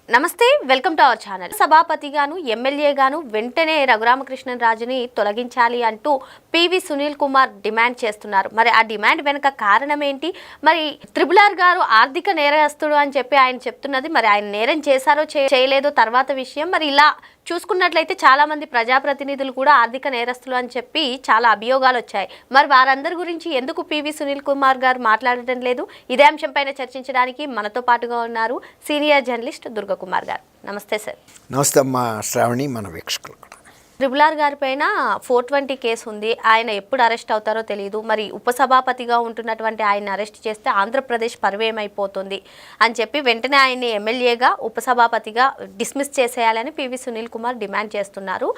నమస్తే, welcome to our channel. సభాపతిగాను ఎమ్మెల్యేగాను వెంటనే రఘురామకృష్ణరాజుని తొలగించాలి అంటూ పివి సునీల్ కుమార్ డిమాండ్ చేస్తున్నారు. మరి ఆ డిమాండ్ వెనుక కారణం ఏంటి? మరి త్రిబుల్ గారు ఆర్థిక నేరస్తుడు అని చెప్పి ఆయన చెప్తున్నది, మరి ఆయన నేరం చేశారో చేయలేదో తర్వాత విషయం. మరి ఇలా చూసుకున్నట్లయితే చాలా మంది ప్రజాప్రతినిధులు కూడా ఆర్థిక నేరస్తులు అని చెప్పి చాలా అభియోగాలు వచ్చాయి. మరి వారందరి గురించి ఎందుకు పివి సునీల్ కుమార్ గారు మాట్లాడటం లేదు? ఇదే అంశంపైన చర్చించడానికి మనతో పాటుగా ఉన్నారు సీనియర్ జర్నలిస్ట్ దుర్గకుమార్ గారు. నమస్తే సార్. నమస్తే అమ్మా శ్రావణి, మన వీక్షకులు. త్రిబుల్ గారి పైన 420 కేసు ఉంది. ఆయన ఎప్పుడు అరెస్ట్ అవుతారో తెలియదు. మరి ఉపసభాపతిగా ఉంటున్నటువంటి ఆయన అరెస్ట్ చేస్తే ఆంధ్రప్రదేశ్ పరువేమైపోతుంది అని చెప్పి వెంటనే ఆయన్ని ఎమ్మెల్యేగా ఉపసభాపతిగా డిస్మిస్ చేసేయాలని పివి సునీల్ కుమార్ డిమాండ్ చేస్తున్నారు.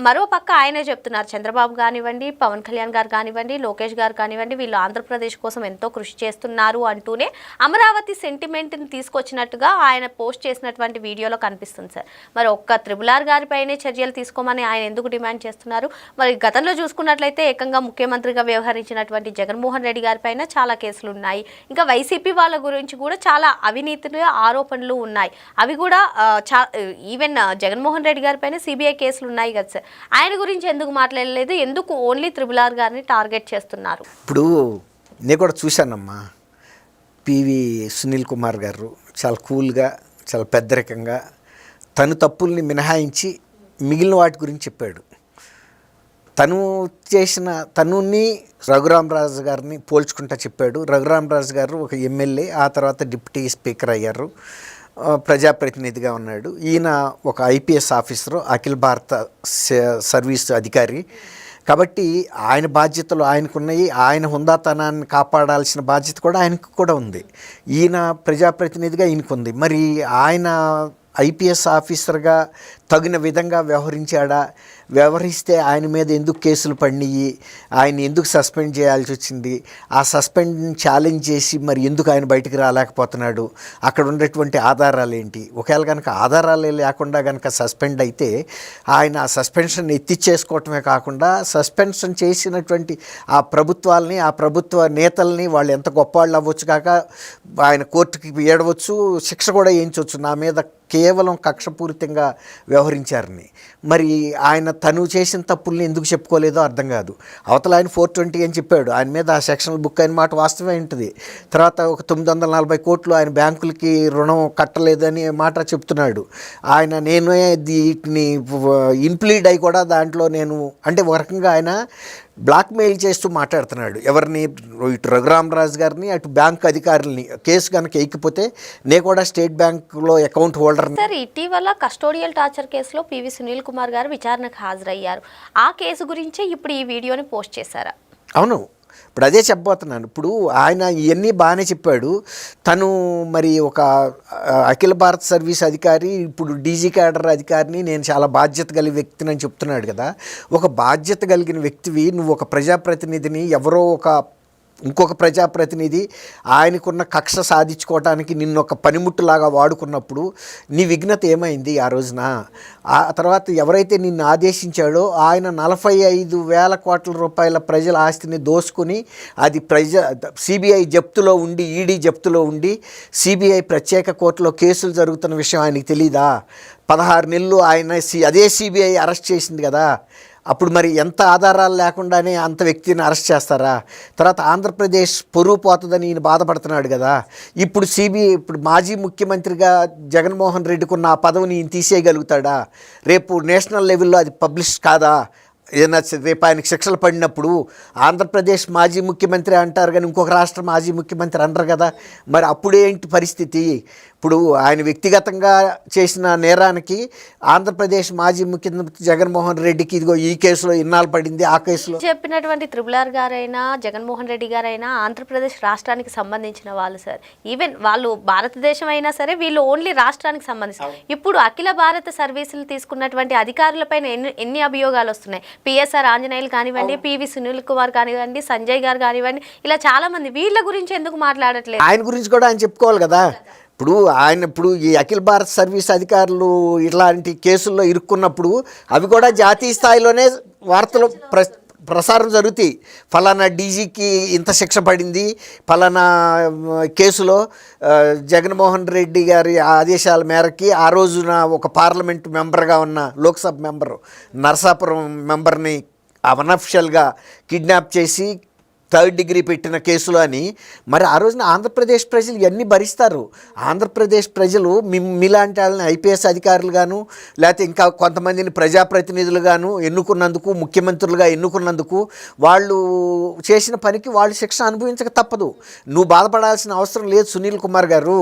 మరో పక్క ఆయనే చెప్తున్నారు, చంద్రబాబు కానివ్వండి, పవన్ కళ్యాణ్ గారు కానివ్వండి, లోకేష్ గారు కానివ్వండి, వీళ్ళు ఆంధ్రప్రదేశ్ కోసం ఎంతో కృషి చేస్తున్నారు అంటూనే అమరావతి సెంటిమెంట్ని తీసుకొచ్చినట్టుగా ఆయన పోస్ట్ చేసినటువంటి వీడియోలో కనిపిస్తుంది సార్. మరి ఒక్క త్రిబుల్ గారిపైనే చర్యలు తీసుకోమని ఆయన ఎందుకు డిమాండ్ చేస్తున్నారు? మరి గతంలో చూసుకున్నట్లయితే ఏకంగా ముఖ్యమంత్రిగా వ్యవహరించినటువంటి జగన్మోహన్ రెడ్డి గారి పైన చాలా కేసులు ఉన్నాయి. ఇంకా వైసీపీ వాళ్ళ గురించి కూడా చాలా అవినీతి ఆరోపణలు ఉన్నాయి. అవి కూడా ఈవెన్ జగన్మోహన్ రెడ్డి గారి పైన సిబిఐ కేసులు ఉన్నాయి కదా సార్. ఆయన గురించి ఎందుకు మాట్లాడలేదు? ఎందుకు ఓన్లీ త్రిబుల్ గారిని టార్గెట్ చేస్తున్నారు? ఇప్పుడు నేను కూడా చూశానమ్మా, పివి సునీల్ కుమార్ గారు చాలా కూల్గా, చాలా పెద్దరికంగా తను తప్పుల్ని మినహాయించి మిగిలిన వాటి గురించి చెప్పాడు. తను చేసిన తనుని రఘురామరాజు గారిని పోల్చుకుంటా చెప్పాడు. రఘురామరాజు గారు ఒక ఎమ్మెల్యే, ఆ తర్వాత డిప్యూటీ స్పీకర్ అయ్యారు, ప్రజాప్రతినిధిగా ఉన్నాడు. ఈయన ఒక ఐపీఎస్ ఆఫీసరు, అఖిల భారత సర్వీస్ అధికారి. కాబట్టి ఆయన బాధ్యతలు ఆయనకున్నాయి. ఆయన హుందాతనాన్ని కాపాడాల్సిన బాధ్యత కూడా ఆయనకు కూడా ఉంది. ఈయన ప్రజాప్రతినిధిగా ఈయనకుంది. మరి ఆయన ఐపీఎస్ ఆఫీసర్గా తగిన విధంగా వ్యవహరిస్తే ఆయన మీద ఎందుకు కేసులు పడినాయి, ఆయన ఎందుకు సస్పెండ్ చేయాల్సి వచ్చింది, ఆ సస్పెండ్ని ఛాలెంజ్ చేసి మరి ఎందుకు ఆయన బయటికి రాలేకపోతున్నాడు, అక్కడ ఉన్నటువంటి ఆధారాలు ఏంటి? ఒకవేళ కనుక ఆధారాలే లేకుండా కనుక సస్పెండ్ అయితే ఆయన ఆ సస్పెన్షన్ ఎత్తిచ్చేసుకోవటమే కాకుండా సస్పెన్షన్ చేసినటువంటి ఆ ప్రభుత్వాలని, ఆ ప్రభుత్వ నేతల్ని వాళ్ళు ఎంత గొప్పవాళ్ళు అవ్వచ్చు కాక ఆయన కోర్టుకి ఏడవచ్చు, శిక్ష కూడా వేయించవచ్చు నా మీద కేవలం కక్షపూరితంగా వ్యవహరించారని. మరి ఆయన తను చేసిన తప్పుల్ని ఎందుకు చెప్పుకోలేదో అర్థం కాదు. అవతల ఆయన 420 అని చెప్పాడు, ఆయన మీద ఆ సెక్షనల్ బుక్ అయిన మాట వాస్తవమే ఉంటుంది. తర్వాత ఒక 940 కోట్లు ఆయన బ్యాంకులకి రుణం కట్టలేదని మాట చెప్తున్నాడు. నేను వీటిని ఇన్ప్లీడ్ అయి కూడా దాంట్లో నేను అంటే ఒక రకంగా ఆయన బ్లాక్మెయిల్ చేస్తూ మాట్లాడుతున్నాడు. ఎవరిని? ఇటు రఘురామరాజు గారిని, అటు బ్యాంక్ అధికారులని. కేసు కనుక ఎక్కిపోతే నేను కూడా స్టేట్ బ్యాంకులో అకౌంట్ హోల్డర్. సార్, ఇటీవల కస్టోడియల్ టార్చర్ కేసులో పివి సునీల్ కుమార్ గారు విచారణకు హాజరయ్యారు. ఆ కేసు గురించే ఇప్పుడు ఈ వీడియోని పోస్ట్ చేశారా? అవును, ఇప్పుడు అదే చెప్పబోతున్నాను. ఇప్పుడు ఆయన ఇవన్నీ బాగానే చెప్పాడు. తను మరి ఒక అఖిల భారత సర్వీస్ అధికారి, ఇప్పుడు డీజీ క్యాడర్ అధికారిని, నేను చాలా బాధ్యత కలిగిన వ్యక్తిని అని చెప్తున్నాడు కదా. ఒక బాధ్యత కలిగిన వ్యక్తివి నువ్వు ఒక ప్రజాప్రతినిధిని, ఎవరో ఇంకొక ప్రజాప్రతినిధి ఆయనకున్న కక్ష సాధించుకోవటానికి నిన్ను ఒక పనిముట్టులాగా వాడుకున్నప్పుడు నీ విఘ్నత ఏమైంది ఆ రోజున? ఆ తర్వాత ఎవరైతే నిన్ను ఆదేశించాడో ఆయన 45,000 కోట్ల రూపాయల ప్రజల ఆస్తిని దోసుకుని అది సిబిఐ జప్తులో ఉండి, ఈడీ జప్తులో ఉండి, సిబిఐ ప్రత్యేక కోర్టులో కేసులు జరుగుతున్న విషయం ఆయనకి తెలీదా? 16 నెలలు ఆయన అదే సిబిఐ అరెస్ట్ చేసింది కదా. అప్పుడు మరి ఎంత ఆధారాలు లేకుండానే అంత వ్యక్తిని అరెస్ట్ చేస్తారా? తర్వాత ఆంధ్రప్రదేశ్ పొరుగు పోతుందని ఈయన బాధపడుతున్నాడు కదా. ఇప్పుడు మాజీ ముఖ్యమంత్రిగా జగన్మోహన్ రెడ్డికి ఉన్న ఆ పదవిని ఈయన తీసేయగలుగుతాడా? రేపు నేషనల్ లెవెల్లో అది పబ్లిష్ కాదా? ఏదైనా రేపు ఆయనకి శిక్షలు పడినప్పుడు ఆంధ్రప్రదేశ్ మాజీ ముఖ్యమంత్రి అంటారు కానీ ఇంకొక రాష్ట్ర మాజీ ముఖ్యమంత్రి అంటారు కదా. మరి అప్పుడేంటి పరిస్థితి? ఇప్పుడు ఆయన వ్యక్తిగతంగా చేసిన నేరానికి ఆంధ్రప్రదేశ్ మాజీ ముఖ్యమంత్రి జగన్మోహన్ రెడ్డికి ఇదిగో ఈ కేసులో ఇన్నాళ్ళు పడింది, ఆ కేసులో చెప్పినటువంటి త్రిబుల్ గారైనా జగన్మోహన్ రెడ్డి గారైనా ఆంధ్రప్రదేశ్ రాష్ట్రానికి సంబంధించిన వాళ్ళు సార్. ఈవెన్ వాళ్ళు భారతదేశం అయినా సరే, వీళ్ళు ఓన్లీ రాష్ట్రానికి సంబంధించి. ఇప్పుడు అఖిల భారత సర్వీసులు తీసుకున్నటువంటి అధికారులపైన ఎన్ని అభియోగాలు వస్తున్నాయి? పిఎస్ఆర్ ఆంజనేయులు కానివ్వండి, పివి సునీల్ కుమార్ కానివ్వండి, సంజయ్ గారు కానివ్వండి, ఇలా చాలా మంది. వీళ్ళ గురించి ఎందుకు మాట్లాడట్లేదు? ఆయన గురించి కూడా ఆయన చెప్పుకోవాలి కదా. ఇప్పుడు ఈ అఖిల భారత సర్వీస్ అధికారులు ఇట్లాంటి కేసుల్లో ఇరుక్కున్నప్పుడు అవి కూడా జాతీయ స్థాయిలోనే వార్తలు ప్రసారం జరుగుతాయి. ఫలానా డీజీకి ఇంత శిక్ష పడింది, ఫలానా కేసులో జగన్మోహన్ రెడ్డి గారి ఆదేశాల మేరకి ఆ రోజున ఒక పార్లమెంట్ మెంబర్గా ఉన్న లోక్సభ మెంబరు నరసాపురం మెంబర్ని అనఫిషియల్గా కిడ్నాప్ చేసి 3rd డిగ్రీ పెట్టిన కేసులో అని. మరి ఆ రోజున ఆంధ్రప్రదేశ్ ప్రజలు ఇవన్నీ భరిస్తారు. ఆంధ్రప్రదేశ్ ప్రజలు మీలాంటి వాళ్ళని ఐపీఎస్ అధికారులుగాను లేకపోతే ఇంకా కొంతమందిని ప్రజాప్రతినిధులుగాను ఎన్నుకున్నందుకు, ముఖ్యమంత్రులుగా ఎన్నుకున్నందుకు వాళ్ళు చేసిన పనికి వాళ్ళు శిక్ష అనుభవించక తప్పదు. నువ్వు బాధపడాల్సిన అవసరం లేదు సునీల్ కుమార్ గారు.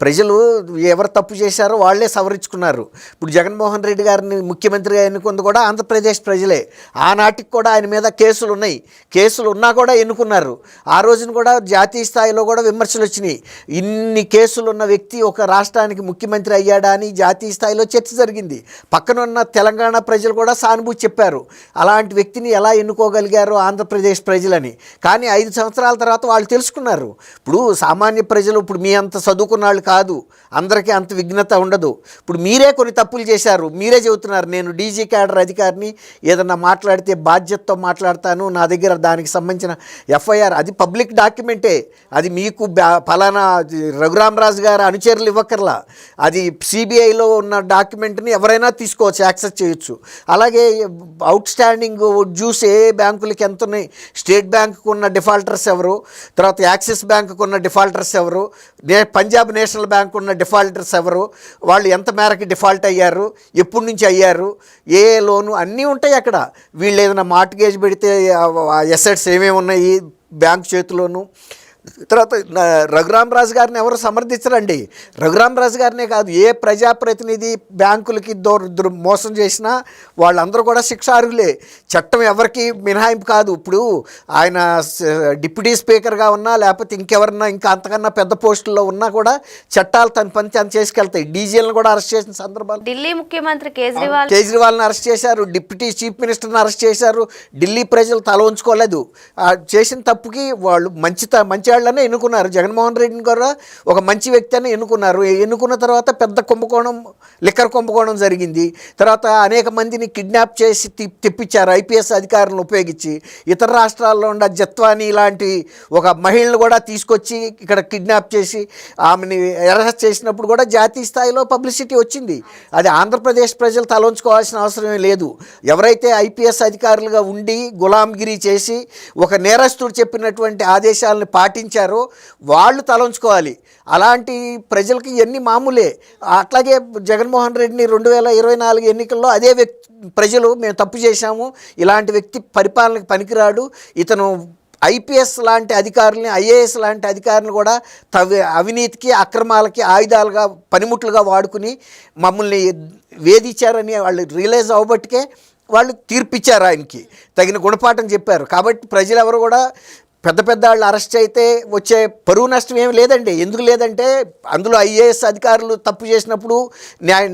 ప్రజలు ఎవరు తప్పు చేశారో వాళ్ళే సవరించుకున్నారు. ఇప్పుడు జగన్మోహన్ రెడ్డి గారిని ముఖ్యమంత్రిగా ఎన్నుకుంది కూడా ఆంధ్రప్రదేశ్ ప్రజలే. ఆనాటికి కూడా ఆయన మీద కేసులు ఉన్నాయి. కేసులు ఉన్నా కూడా ఎన్నుకున్నారు. ఆ రోజున కూడా జాతీయ స్థాయిలో కూడా విమర్శలు వచ్చినాయి. ఇన్ని కేసులు ఉన్న వ్యక్తి ఒక రాష్ట్రానికి ముఖ్యమంత్రి అయ్యాడా అని జాతీయ స్థాయిలో చర్చ జరిగింది. పక్కనున్న తెలంగాణ ప్రజలు కూడా సానుభూతి చెప్పారు. అలాంటి వ్యక్తిని ఎలా ఎన్నుకోగలిగారు ఆంధ్రప్రదేశ్ ప్రజలని. కానీ 5 సంవత్సరాల తర్వాత వాళ్ళు తెలుసుకున్నారు. ఇప్పుడు సామాన్య ప్రజలు ఇప్పుడు మీ అంత చదువుకున్న వాళ్ళు కాదు, అందరికీ అంత విఘ్నత ఉండదు. ఇప్పుడు మీరే కొన్ని తప్పులు చేశారు. మీరే చెబుతున్నారు నేను డీజీ క్యాడర్ అధికారిని, ఏదన్నా మాట్లాడితే బాధ్యతతో మాట్లాడతాను, నా దగ్గర దానికి సంబంధించిన ఎఫ్ఐఆర్ అది పబ్లిక్ డాక్యుమెంటే. అది మీకు ఫలానా రఘురామరాజు గారు అనుచరులు ఇవ్వక్కర్లా. అది సిబిఐలో ఉన్న డాక్యుమెంట్ని ఎవరైనా తీసుకోవచ్చు, యాక్సెస్ చేయొచ్చు. అలాగే అవుట్ స్టాండింగ్ డ్యూస్ ఏ బ్యాంకులకి ఎంత ఉన్నాయి, స్టేట్ బ్యాంకుకు ఉన్న డిఫాల్టర్స్ ఎవరు, తర్వాత యాక్సిస్ బ్యాంకుకు ఉన్న డిఫాల్టర్స్ ఎవరు, పంజాబ్ నేషనల్ బ్యాంక్ ఉన్న డిఫాల్టర్స్ ఎవరు, వాళ్ళు ఎంత మేరకు డిఫాల్ట్ అయ్యారు, ఎప్పటి నుంచి అయ్యారు, ఏ లోను అన్నీ ఉంటాయి అక్కడ. వీళ్ళు ఏదైనా మార్ట్గేజ్ పెడితే ఎసెట్స్ ఏమేమి ఉన్నాయి బ్యాంక్ చేతిలోను. తర్వాత రఘురామరాజు గారిని ఎవరు సమర్థించరండి. రఘురామరాజు గారినే కాదు, ఏ ప్రజాప్రతినిధి బ్యాంకులకి మోసం చేసినా వాళ్ళందరూ కూడా శిక్షార్హులే. చట్టం ఎవరికి మినహాయింపు కాదు. ఇప్పుడు ఆయన డిప్యూటీ స్పీకర్గా ఉన్నా లేకపోతే ఇంకెవరన్నా ఇంకా అంతకన్నా పెద్ద పోస్టుల్లో ఉన్నా కూడా చట్టాలు తన పని తను చేసుకెళ్తాయి. డీజీలను కూడా అరెస్ట్ చేసిన సందర్భాలు. ఢిల్లీ ముఖ్యమంత్రి కేజ్రీవాల్ని అరెస్ట్ చేశారు, డిప్యూటీ చీఫ్ మినిస్టర్ని అరెస్ట్ చేశారు. ఢిల్లీ ప్రజలు తల ఉంచుకోలేదు. చేసిన తప్పుకి వాళ్ళు మంచి వాళ్ళనే ఎన్నుకున్నారు. జగన్మోహన్ రెడ్డిని కూడా ఒక మంచి వ్యక్తి అని ఎన్నుకున్నారు. ఎన్నుకున్న తర్వాత పెద్ద కుంభకోణం, లిక్కర్ కుంభకోణం జరిగింది. తర్వాత అనేక మందిని కిడ్నాప్ చేసి తెప్పించారు ఐపీఎస్ అధికారులను ఉపయోగించి. ఇతర రాష్ట్రాల్లో ఉన్న జత్వాని లాంటి ఒక మహిళను కూడా తీసుకొచ్చి ఇక్కడ కిడ్నాప్ చేసి ఆమెని అరెస్ట్ చేసినప్పుడు కూడా జాతీయ స్థాయిలో పబ్లిసిటీ వచ్చింది. అది ఆంధ్రప్రదేశ్ ప్రజలు తలంచుకోవాల్సిన అవసరమే లేదు. ఎవరైతే ఐపీఎస్ అధికారులుగా ఉండి గులాంగిరి చేసి ఒక నేరస్తుడు చెప్పినటువంటి ఆదేశాలను పాటించారో వాళ్ళు తలంచుకోవాలి. అలాంటి ప్రజలకి ఇవన్నీ మామూలే. అట్లాగే జగన్మోహన్ రెడ్డిని 2024 ఎన్నికల్లో అదే ప్రజలు మేము తప్పు చేశాము, ఇలాంటి వ్యక్తి పరిపాలనకు పనికిరాడు, ఇతను ఐపీఎస్ లాంటి అధికారులని, ఐఏఎస్ లాంటి అధికారులను కూడా అవినీతికి, అక్రమాలకి ఆయుధాలుగా, పనిముట్లుగా వాడుకుని మమ్మల్ని వేధించారని వాళ్ళు రియలైజ్ అవ్వబట్టికే వాళ్ళు తీర్పిచ్చారు, ఆయనకి తగిన గుణపాఠం చెప్పారు. కాబట్టి ప్రజలు ఎవరు కూడా పెద్ద పెద్ద వాళ్ళు అరెస్ట్ అయితే వచ్చే పరువు నష్టం ఏమి లేదండి. ఎందుకు లేదంటే అందులో ఐఏఎస్ అధికారులు తప్పు చేసినప్పుడు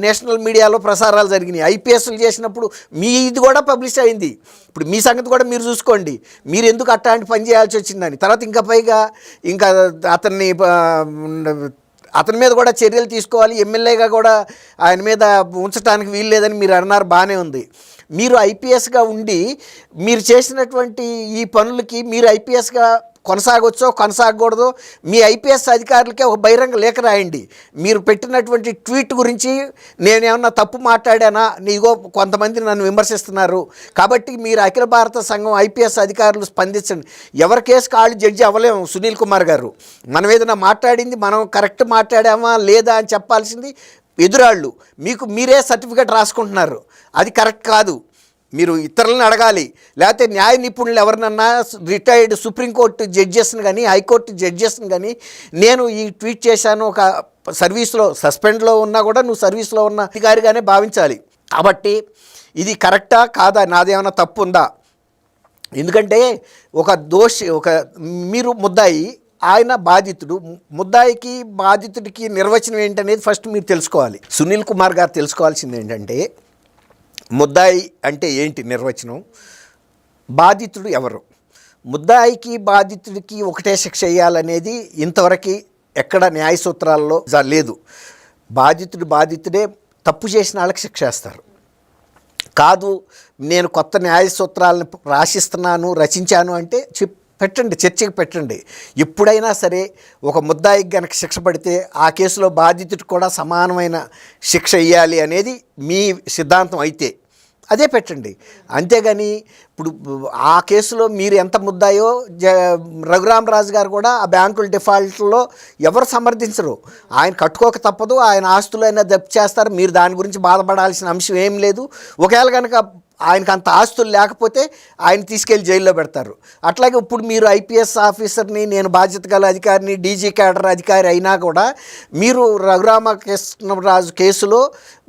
నేషనల్ మీడియాలో ప్రసారాలు జరిగినాయి. ఐపీఎస్లు చేసినప్పుడు మీ ఇది కూడా పబ్లిష్ అయింది. ఇప్పుడు మీ సంగతి కూడా మీరు చూసుకోండి, మీరు ఎందుకు అట్లాంటి పని చేయాల్సి వచ్చిందని. తర్వాత ఇంకా పైగా ఇంకా అతని మీద కూడా చర్యలు తీసుకోవాలి, ఎమ్మెల్యేగా కూడా ఆయన మీద ఉంచడానికి వీలు లేదని మీరు అన్నారు, బాగానే ఉంది. మీరు ఐపీఎస్గా ఉండి మీరు చేసినటువంటి ఈ పనులకి మీరు ఐపీఎస్గా కొనసాగొచ్చో కొనసాగకూడదో మీ ఐపీఎస్ అధికారులకే ఒక బహిరంగ లేఖ రాయండి. మీరు పెట్టినటువంటి ట్వీట్ గురించి నేనేమన్నా తప్పు మాట్లాడానా, నీగో కొంతమంది నన్ను విమర్శిస్తున్నారు కాబట్టి మీరు అఖిల భారత సంఘం ఐపీఎస్ అధికారులు స్పందించండి. ఎవరి కేసు కాళ్ళు జడ్జి అవ్వలేము సునీల్ కుమార్ గారు. మనం ఏదైనా మాట్లాడింది మనం కరెక్ట్ మాట్లాడామా లేదా అని చెప్పాల్సింది ఎదురాళ్ళు. మీకు మీరే సర్టిఫికేట్ రాసుకుంటున్నారు, అది కరెక్ట్ కాదు. మీరు ఇతరులను అడగాలి, లేకపోతే న్యాయ నిపుణులు ఎవరినన్నా రిటైర్డ్ సుప్రీంకోర్టు జడ్జెస్ని కానీ హైకోర్టు జడ్జెస్ని కానీ నేను ఈ ట్వీట్ చేశాను, ఒక సర్వీస్లో సస్పెండ్లో ఉన్నా కూడా నువ్వు సర్వీస్లో ఉన్న అధికారిగానే భావించాలి. కాబట్టి ఇది కరెక్టా కాదా, నాదేమైనా తప్పు ఉందా? ఎందుకంటే ఒక మీరు ముద్దాయి, ఆయన బాధితుడు. ముద్దాయికి బాధితుడికి నిర్వచనం ఏంటనేది ఫస్ట్ మీరు తెలుసుకోవాలి. సునీల్ కుమార్ గారు తెలుసుకోవాల్సింది ఏంటంటే ముద్దాయి అంటే ఏంటి నిర్వచనం, బాధితుడు ఎవరు, ముద్దాయికి బాధితుడికి ఒకటే శిక్ష వేయాలనేది ఇంతవరకు ఎక్కడ న్యాయ సూత్రాల్లో లేదు. బాధితుడే తప్పు చేసిన వాళ్ళకి శిక్ష వేస్తారు. కాదు నేను కొత్త న్యాయ సూత్రాలను రచించాను అంటే పెట్టండి, చర్చకి పెట్టండి. ఎప్పుడైనా సరే ఒక ముద్దాయికి గనక శిక్ష పడితే ఆ కేసులో బాధితుడికి కూడా సమానమైన శిక్ష ఇవ్వాలి అనేది మీ సిద్ధాంతం అయితే అదే పెట్టండి. అంతేగాని ఇప్పుడు ఆ కేసులో మీరు ఎంత ముద్దాయో రఘురామరాజు గారు కూడా ఆ బ్యాంకుల డిఫాల్ట్లో ఎవరు సమర్థించరు. ఆయన కట్టుకోక తప్పదు, ఆయన ఆస్తులు అయినా జప్తు చేస్తారు. మీరు దాని గురించి బాధపడాల్సిన అంశం ఏం లేదు. ఒకవేళ కనుక ఆయనకు అంత ఆస్తులు లేకపోతే ఆయన తీసుకెళ్ళి జైల్లో పెడతారు. అట్లాగే ఇప్పుడు మీరు ఐపీఎస్ ఆఫీసర్ని, నేను బాధ్యత గల అధికారిని, డీజీ క్యాడర్ అధికారి అయినా కూడా మీరు రఘురామకృష్ణరాజు కేసులో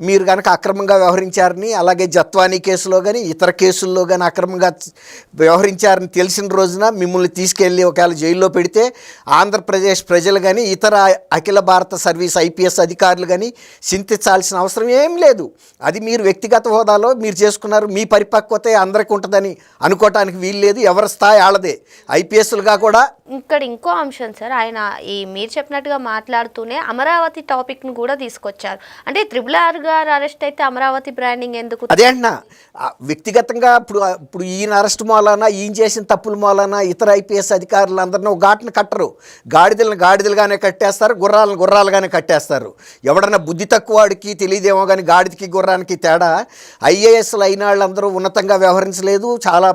మీరు కనుక అక్రమంగా వ్యవహరించారని, అలాగే జత్వానీ కేసులో కానీ ఇతర కేసుల్లో కానీ అక్రమంగా వ్యవహరించారని తెలిసిన రోజున మిమ్మల్ని తీసుకెళ్ళి ఒకవేళ జైల్లో పెడితే ఆంధ్రప్రదేశ్ ప్రజలు కానీ ఇతర అఖిల భారత సర్వీస్ ఐపీఎస్ అధికారులు కానీ చింతించాల్సిన అవసరం ఏం లేదు. అది మీరు వ్యక్తిగత హోదాలో మీరు చేసుకున్నారు. మీ పరిపక్వత అందరికీ ఉంటుందని అనుకోవటానికి వీలు లేదు. ఎవరి స్థాయి ఆళ్ళదే. ఐపీఎస్లుగా కూడా ఇక్కడ ఇంకో అంశం సార్, ఆయన మీరు చెప్పినట్టుగా మాట్లాడుతూనే అమరావతి టాపిక్ను కూడా తీసుకొచ్చారు. అంటే RRR గారు అరెస్ట్ అయితే అమరావతి బ్రాండింగ్ ఎందుకు? అదే అంటున్నా, వ్యక్తిగతంగా ఇప్పుడు ఈయన అరెస్ట్ మూలాన, ఈయన చేసిన తప్పుల మూలాన ఇతర ఐపీఎస్ అధికారులందరినీ ఒక ఘాటును కట్టరు. గాడిదలుగానే కట్టేస్తారు, గుర్రాలుగానే కట్టేస్తారు. ఎవడన్నా బుద్ధి తక్కువ వాడికి తెలియదేమో కానీ గాడిదకి గుర్రానికి తేడా. ఐఏఎస్లు అయిన వాళ్ళందరూ ఉన్నతంగా వ్యవహరించలేదు. చాలా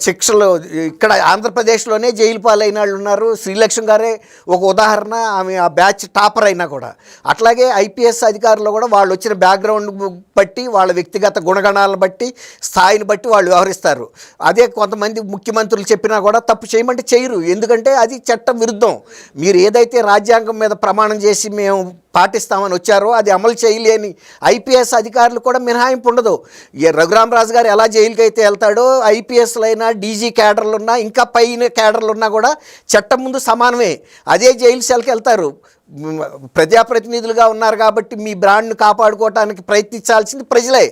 శిక్షలు ఇక్కడ ఆంధ్రప్రదేశ్లోనే జైలు పాలైన వాళ్ళు ఉన్నారు. శ్రీలక్ష్మి గారే ఒక ఉదాహరణ. ఆమె ఆ బ్యాచ్ టాపర్ అయినా కూడా. అట్లాగే ఐపీఎస్ అధికారులు కూడా వాళ్ళు వచ్చిన బ్యాక్గ్రౌండ్ బట్టి, వాళ్ళ వ్యక్తిగత గుణగణాలను బట్టి, స్థాయిని బట్టి వాళ్ళు వ్యవహరిస్తారు. అదే కొంతమంది ముఖ్యమంత్రులు చెప్పినా కూడా తప్పు చేయమంటే చేయరు. ఎందుకంటే అది చట్టం విరుద్ధం. మీరు ఏదైతే రాజ్యాంగం మీద ప్రమాణం చేసి మేము పాటిస్తామని వచ్చారో అది అమలు చేయలేని ఐపీఎస్ అధికారులు కూడా మినహాయింపు ఉండదు. రఘురామరాజు గారు ఎలా జైలుకి అయితే వెళ్తాడో ఐపీఎస్లైనా, డీజీ క్యాడర్లు ఉన్నా, ఇంకా పైన క్యాడర్లు ఉన్నా కూడా చట్టం ముందు సమానమే. అదే జైలు సెల్కి వెళ్తారు. ప్రజాప్రతినిధులుగా ఉన్నారు కాబట్టి మీ బ్రాండ్ను కాపాడుకోవడానికి ప్రయత్నించాల్సింది ప్రజలే.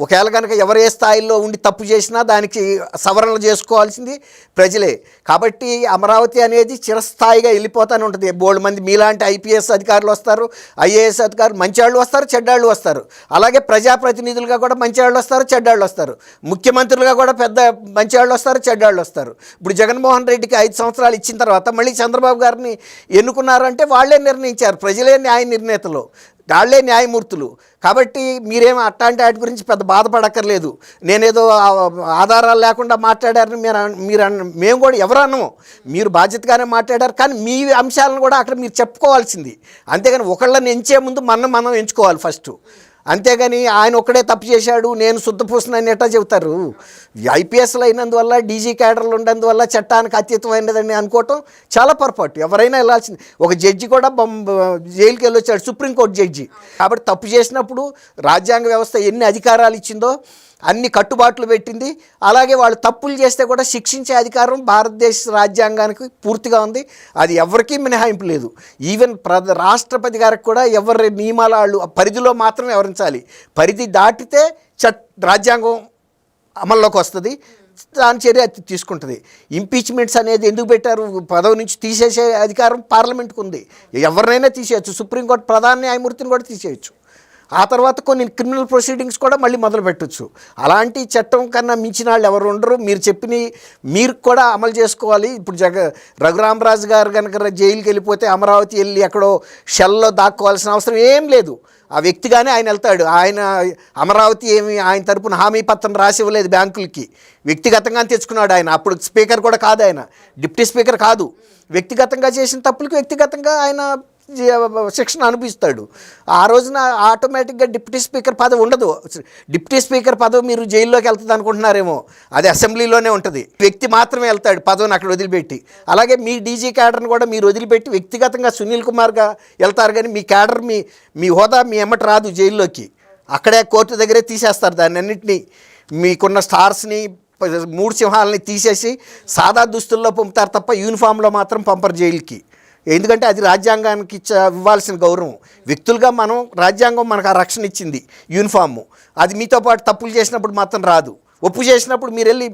ఒకవేళ కనుక ఎవరు ఏ స్థాయిలో ఉండి తప్పు చేసినా దానికి సవరణలు చేసుకోవాల్సింది ప్రజలే. కాబట్టి అమరావతి అనేది చిరస్థాయిగా వెళ్ళిపోతూనే ఉంటుంది. బోల్డ్ మంది మీలాంటి ఐపీఎస్ అధికారులు వస్తారు, ఐఏఎస్ అధికారులు, మంచివాళ్ళు వస్తారు, చెడ్డాళ్ళు వస్తారు. అలాగే ప్రజాప్రతినిధులుగా కూడా మంచివాళ్ళు వస్తారు, చెడ్డాళ్ళు వస్తారు. ముఖ్యమంత్రులుగా కూడా పెద్ద మంచివాళ్ళు వస్తారు, చెడ్డాళ్ళు వస్తారు. ఇప్పుడు జగన్మోహన్ రెడ్డికి 5 సంవత్సరాలు ఇచ్చిన తర్వాత మళ్ళీ చంద్రబాబు గారిని ఎన్నుకున్నారంటే వాళ్ళే నిర్ణయించారు. ప్రజలే న్యాయ నిర్ణేతలు, వాళ్ళే న్యాయమూర్తులు. కాబట్టి మీరేమో అట్లాంటి వాటి గురించి పెద్ద బాధపడక్కర్లేదు. నేనేదో ఆధారాలు లేకుండా మాట్లాడారని మేము కూడా ఎవరు అన్నాము. మీరు బాధ్యతగానే మాట్లాడారు. కానీ మీ అంశాలను కూడా అక్కడ మీరు చెప్పుకోవాల్సింది. అంతేగాని ఒకళ్ళని ఎంచే ముందు మనం ఎంచుకోవాలి ఫస్ట్. అంతేగాని ఆయన ఒక్కడే తప్పు చేశాడు, నేను శుద్ధపూసనని ఎట్టా చెబుతారు? ఐపీఎస్లు అయినందువల్ల, డీజీ క్యాడర్లు ఉండేందువల్ల చట్టానికి అతీతమైనదని అనుకోవటం చాలా పొరపాటు. ఎవరైనా వెళ్ళాల్సింది. ఒక జడ్జి కూడా జైలుకి వెళ్ళొచ్చాడు, సుప్రీంకోర్టు జడ్జి. కాబట్టి తప్పు చేసినప్పుడు రాజ్యాంగ వ్యవస్థ ఎన్ని అధికారాలు ఇచ్చిందో అన్ని కట్టుబాట్లు పెట్టింది. అలాగే వాళ్ళు తప్పులు చేస్తే కూడా శిక్షించే అధికారం భారతదేశ రాజ్యాంగానికి పూర్తిగా ఉంది. అది ఎవరికీ మినహాయింపు లేదు. ఈవెన్ రాష్ట్రపతి గారికి కూడా ఎవరి నియమాలు పరిధిలో మాత్రం వ్యవహరించాలి. పరిధి దాటితే రాజ్యాంగం అమల్లోకి వస్తుంది, దాని చర్య తీసుకుంటుంది. ఇంపీచ్మెంట్స్ అనేది ఎందుకు పెట్టారు? పదవి నుంచి తీసేసే అధికారం పార్లమెంట్కి ఉంది. ఎవరినైనా తీసేయచ్చు. సుప్రీంకోర్టు ప్రధాన న్యాయమూర్తిని కూడా తీసేయచ్చు. ఆ తర్వాత కొన్ని క్రిమినల్ ప్రొసీడింగ్స్ కూడా మళ్ళీ మొదలు పెట్టచ్చు. అలాంటి చట్టం కన్నా మించిన వాళ్ళు ఎవరు ఉండరు. మీరు చెప్పిన మీరు కూడా అమలు చేసుకోవాలి. ఇప్పుడు రఘురామరాజు గారు కనుక జైలుకి వెళ్ళిపోతే అమరావతి వెళ్ళి ఎక్కడో షెల్లో దాక్కోవాల్సిన అవసరం ఏం లేదు. ఆ వ్యక్తిగానే ఆయన వెళ్తాడు. ఆయన అమరావతి ఏమి ఆయన తరపున హామీ పత్రం రాసి ఇవ్వలేదు బ్యాంకులకి. వ్యక్తిగతంగానే తెచ్చుకున్నాడు ఆయన. అప్పుడు స్పీకర్ కూడా కాదు, ఆయన డిప్యూటీ స్పీకర్ కాదు. వ్యక్తిగతంగా చేసిన తప్పులకి వ్యక్తిగతంగా ఆయన శిక్షణ అనిపిస్తాడు. ఆ రోజున ఆటోమేటిక్గా డిప్యూటీ స్పీకర్ పదవి ఉండదు. డిప్యూటీ స్పీకర్ పదవి మీరు జైల్లోకి వెళ్తుంది అనుకుంటున్నారేమో, అది అసెంబ్లీలోనే ఉంటుంది. వ్యక్తి మాత్రమే వెళ్తాడు పదవిని అక్కడ వదిలిపెట్టి. అలాగే మీ డీజీ క్యాడర్ని కూడా మీరు వదిలిపెట్టి వ్యక్తిగతంగా సునీల్ కుమార్గా వెళ్తారు. కానీ మీ క్యాడర్ మీ హోదా మీ ఎమ్మట రాదు జైల్లోకి. అక్కడే కోర్టు దగ్గరే తీసేస్తారు దాన్ని అన్నింటినీ. మీకున్న స్టార్స్ని 3 సింహాలని తీసేసి సాదా దుస్తుల్లో పంపుతారు తప్ప యూనిఫామ్లో మాత్రం పంపరు జైలుకి. ఎందుకంటే అది రాజ్యాంగానికి ఇవ్వాల్సిన గౌరవం. వ్యక్తులుగా రాజ్యాంగం మనకు ఆ రక్షణ ఇచ్చింది యూనిఫాము. అది మీతో పాటు తప్పులు చేసినప్పుడు మాత్రం రాదు. ఒప్పు చేసినప్పుడు మీరు వెళ్ళి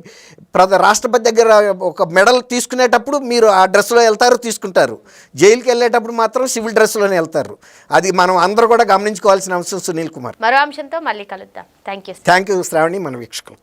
రాష్ట్రపతి దగ్గర ఒక మెడల్ తీసుకునేటప్పుడు మీరు ఆ డ్రెస్సులో వెళ్తారు, తీసుకుంటారు. జైలుకి వెళ్ళేటప్పుడు మాత్రం సివిల్ డ్రెస్సులోనే వెళ్తారు. అది మనం అందరూ కూడా గమనించుకోవాల్సిన అంశం సునీల్ కుమార్. మరో అంశంతో మళ్ళీ కలుద్దాం. Thank you. Thank you Shravani, మన వీక్షకులకు.